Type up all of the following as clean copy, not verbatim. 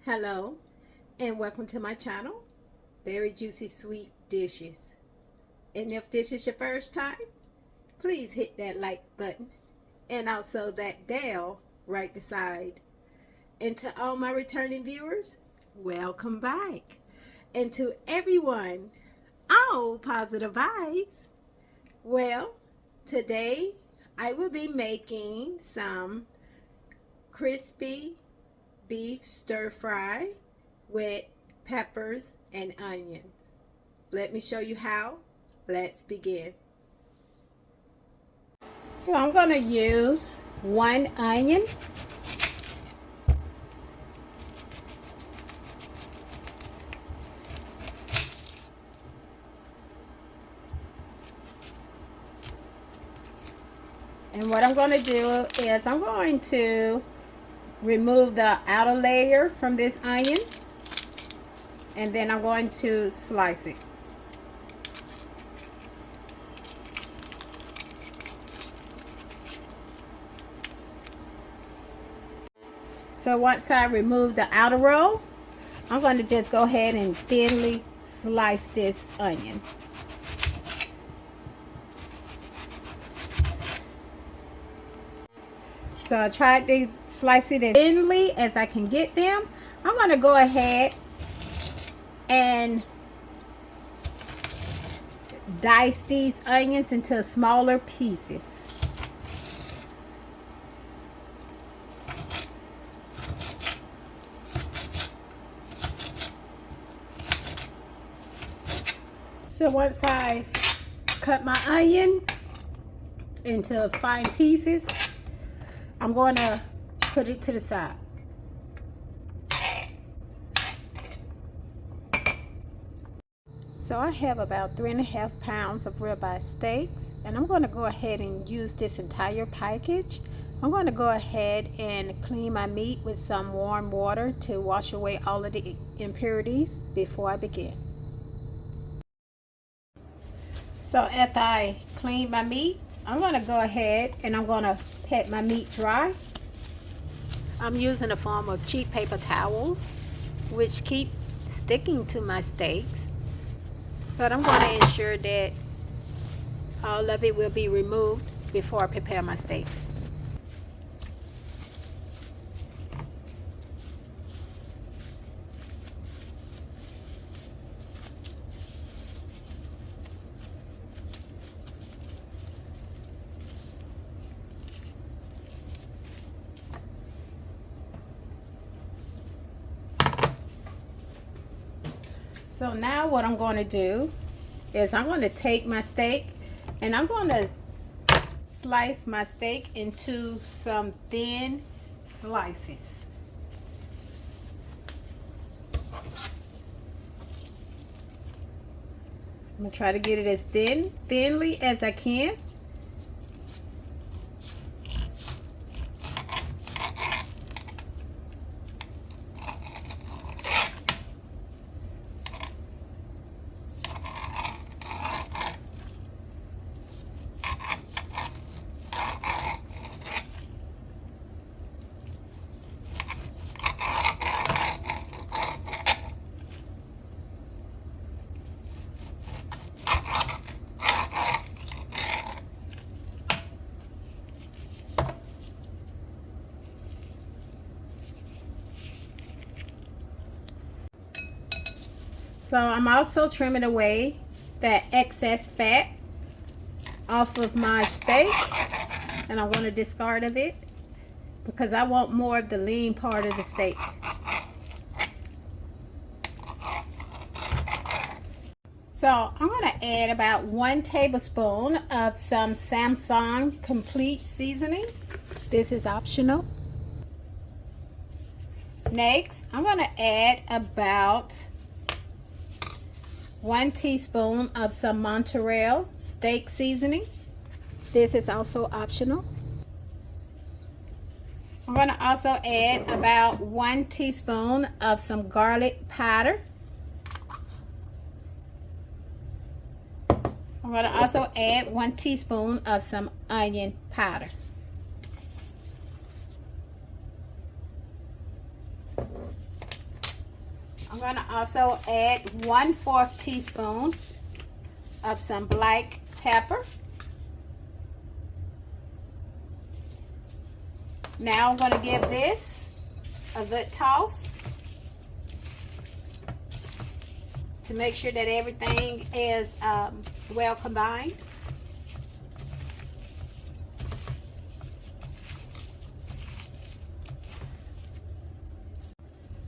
Hello and welcome to my channel, Berryjuicysweet Dishes. And if this is your first time, please hit that like button and also that bell right beside. And to all my returning viewers, welcome back. And to everyone, all positive vibes. Well, today I will be making some crispy beef stir fry with peppers and onions. Let me show you how. Let's begin. So I'm going to use 1 onion, and what I'm going to do is I'm going to remove the outer layer from this onion, and then I'm going to slice it. So once I remove the outer roll, I'm going to just go ahead and thinly slice this onion. So I tried to slice it as thinly as I can get them. I'm going to go ahead and dice these onions into smaller pieces. So once I cut my onion into fine pieces, I'm going to put it to the side. So I have about 3.5 pounds of ribeye steaks, and I'm going to go ahead and use this entire package. I'm going to go ahead and clean my meat with some warm water to wash away all of the impurities before I begin. So after I clean my meat, I'm going to go ahead and I'm going to pat my meat dry. I'm using a form of cheap paper towels, which keep sticking to my steaks. But I'm going to ensure that all of it will be removed before I prepare my steaks. So now what I'm going to do is I'm going to take my steak and I'm going to slice my steak into some thin slices. I'm going to try to get it as thinly as I can. So I'm also trimming away that excess fat off of my steak, and I want to discard of it because I want more of the lean part of the steak. So I'm going to add about 1 tablespoon of some Sazon complete seasoning. This is optional. Next, I'm going to add about 1 teaspoon of some Montreal steak seasoning. This is also optional. I'm going to also add about 1 teaspoon of some garlic powder. I'm going to also add 1 teaspoon of some onion powder. I'm going to also add 1/4 teaspoon of some black pepper. Now I'm going to give this a good toss to make sure that everything is well combined.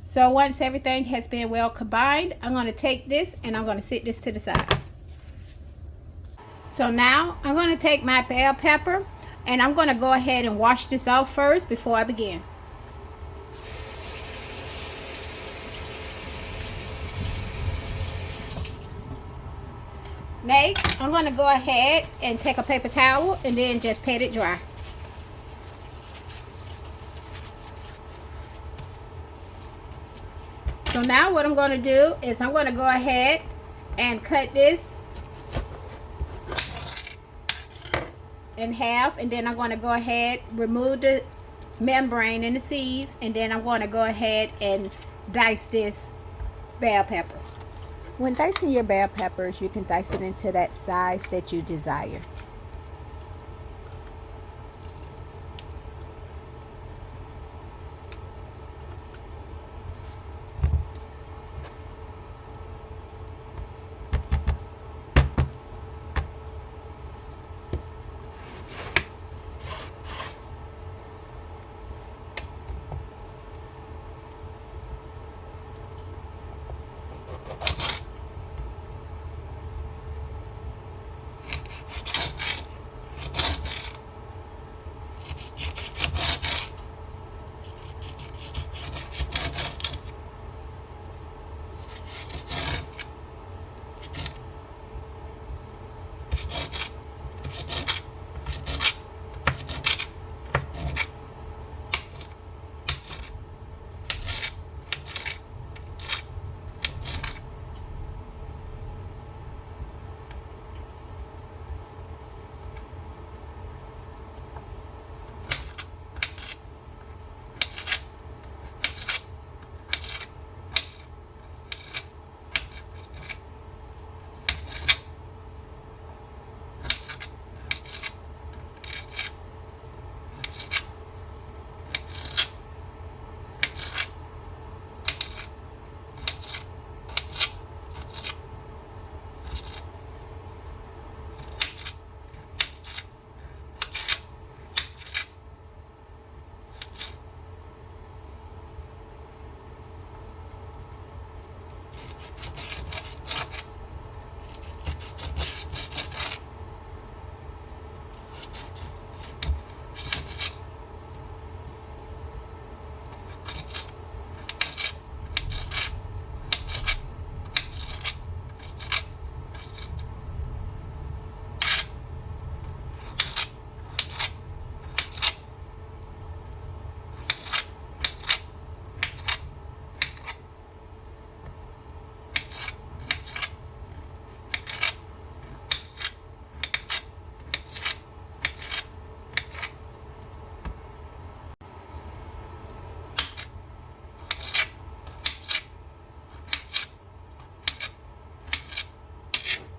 So once everything has been well combined, I'm going to take this and I'm going to set this to the side. So now I'm going to take my bell pepper and I'm going to go ahead and wash this off first before I begin. Next, I'm going to go ahead and take a paper towel and then just pat it dry. So now what I'm going to do is I'm going to go ahead and cut this in half, and then I'm going to go ahead, remove the membrane and the seeds, and then I'm going to go ahead and dice this bell pepper. When dicing your bell peppers, you can dice it into that size that you desire.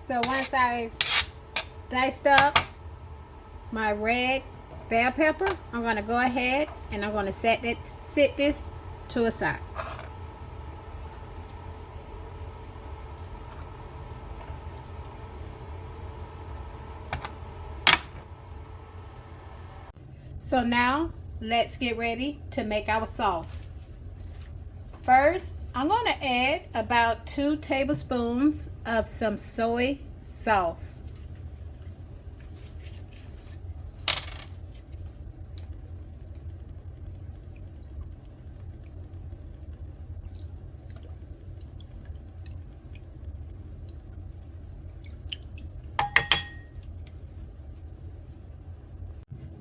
So once I've diced up my red bell pepper, I'm going to go ahead and I'm going to set this to a side. So now let's get ready to make our sauce. First, I'm going to add about 2 tablespoons of some soy sauce.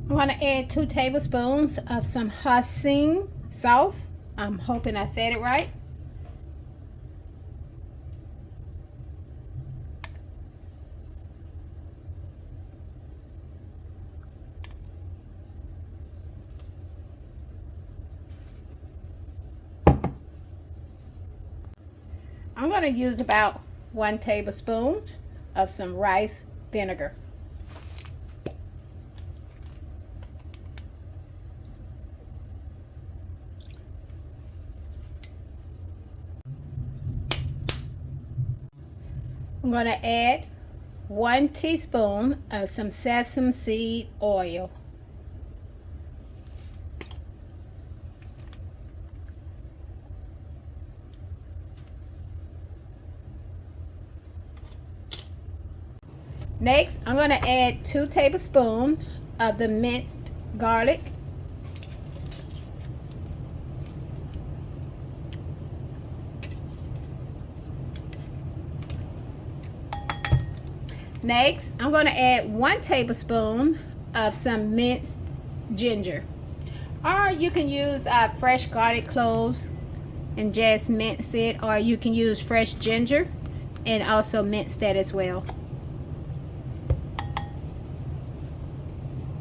I'm going to add 2 tablespoons of some Sazon sauce. I'm hoping I said it right. I'm going to use about 1 tablespoon of some rice vinegar. I'm going to add 1 teaspoon of some sesame seed oil. Next, I'm going to add 2 tablespoons of the minced garlic. Next, I'm going to add 1 tablespoon of some minced ginger. Or you can use fresh garlic cloves and just mince it, or you can use fresh ginger and also mince that as well.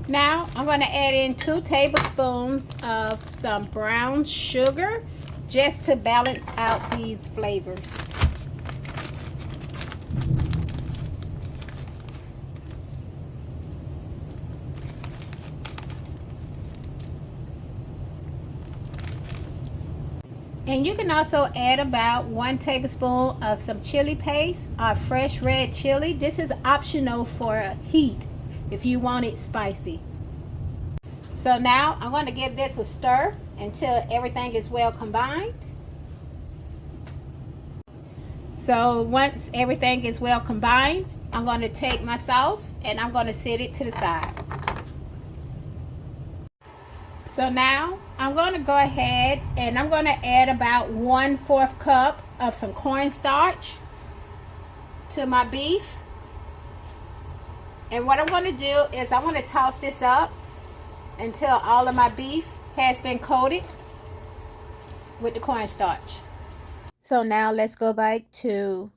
Now I'm going to add in 2 tablespoons of some brown sugar just to balance out these flavors. And you can also add about 1 tablespoon of some chili paste or fresh red chili. This is optional for heat if you want it spicy. So now I'm going to give this a stir until everything is well combined. So once everything is well combined, I'm going to take my sauce and I'm going to set it to the side. So now I'm going to go ahead and I'm going to add about 1/4 cup of some cornstarch to my beef. And what I'm going to do is I want to toss this up until all of my beef has been coated with the cornstarch. So now let's go back to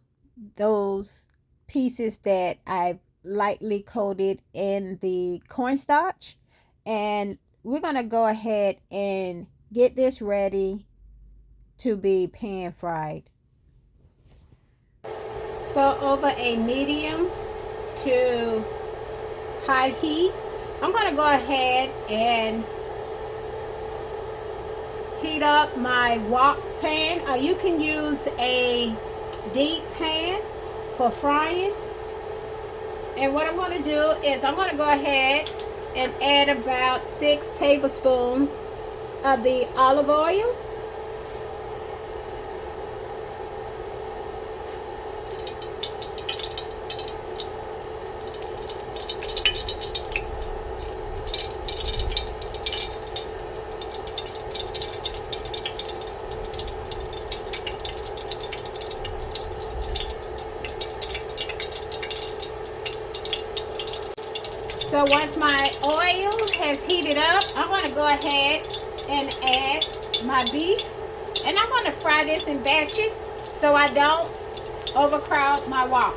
those pieces that I've lightly coated in the cornstarch, and we're going to go ahead and get this ready to be pan fried. So over a medium to high heat, I'm going to go ahead and heat up my wok pan, or you can use a deep pan for frying. And what I'm going to do is I'm going to go ahead and add about 6 tablespoons of the olive oil. So once my oil has heated up, I'm going to go ahead and add my beef. And I'm going to fry this in batches so I don't overcrowd my wok.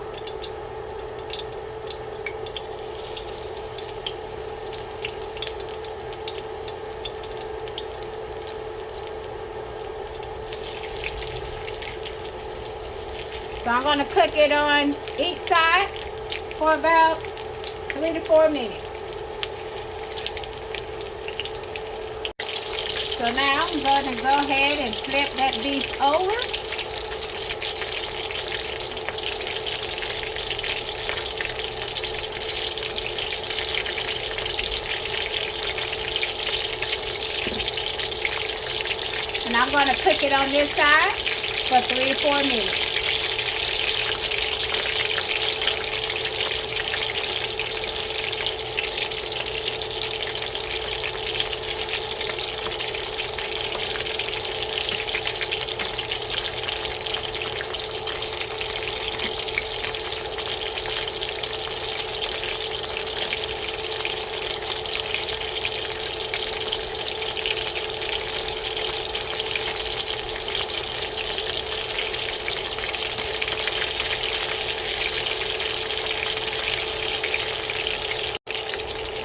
So I'm going to cook it on each side for about 3 to 4 minutes. So now I'm going to go ahead and flip that beef over. And I'm going to cook it on this side for 3 to 4 minutes.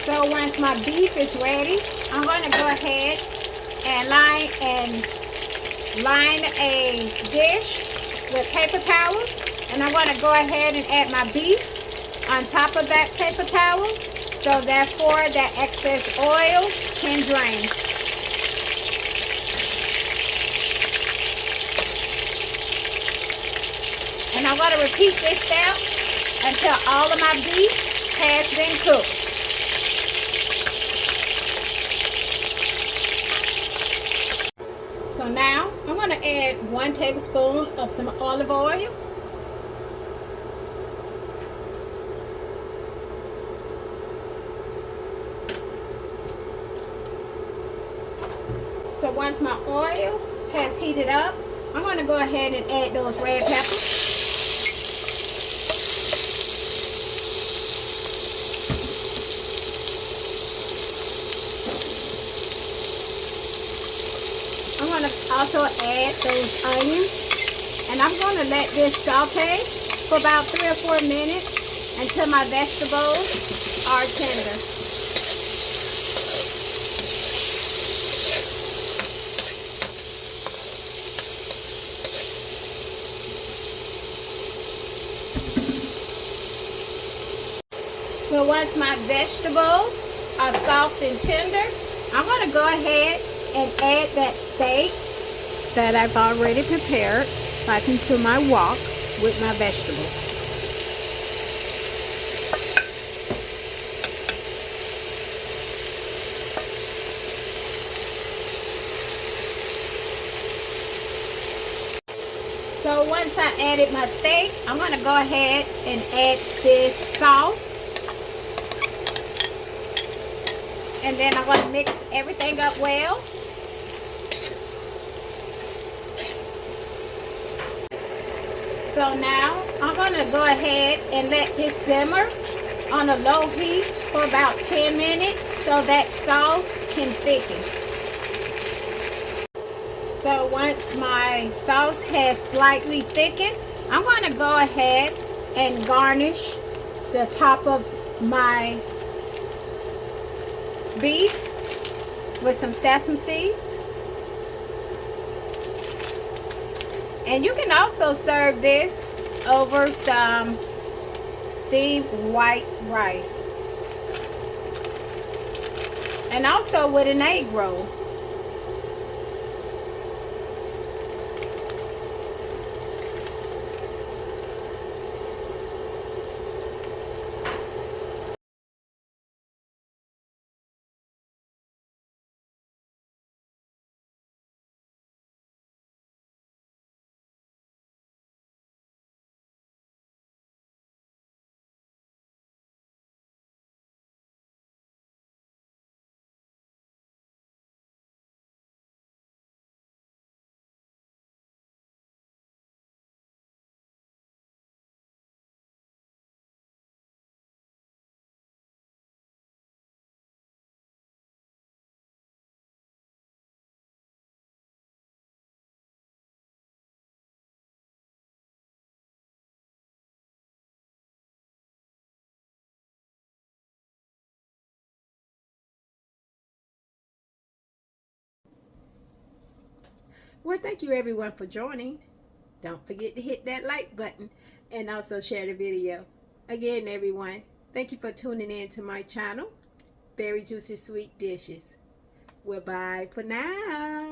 So once my beef is ready, I'm going to go ahead and line a dish with paper towels. And I'm going to go ahead and add my beef on top of that paper towel. So therefore that excess oil can drain. And I'm going to repeat this step until all of my beef has been cooked. So now I'm going to add 1 tablespoon of some olive oil. So once my oil has heated up, I'm going to go ahead and add those red peppers. I'm going to also add those onions, and I'm going to let this saute for about 3 or 4 minutes until my vegetables are tender. So once my vegetables are soft and tender, I'm going to go ahead and add that steak that I've already prepared back into my wok with my vegetables. So once I added my steak, I'm going to go ahead and add this sauce. And then I'm going to mix everything up well. So now I'm going to go ahead and let this simmer on a low heat for about 10 minutes so that sauce can thicken. So once my sauce has slightly thickened, I'm going to go ahead and garnish the top of my beef with some sesame seeds. And you can also serve this over some steamed white rice, and also with an egg roll. Well, thank you everyone for joining. Don't forget to hit that like button and also share the video. Again, everyone, thank you for tuning in to my channel, Berry Juicy Sweet Dishes. Well, bye for now.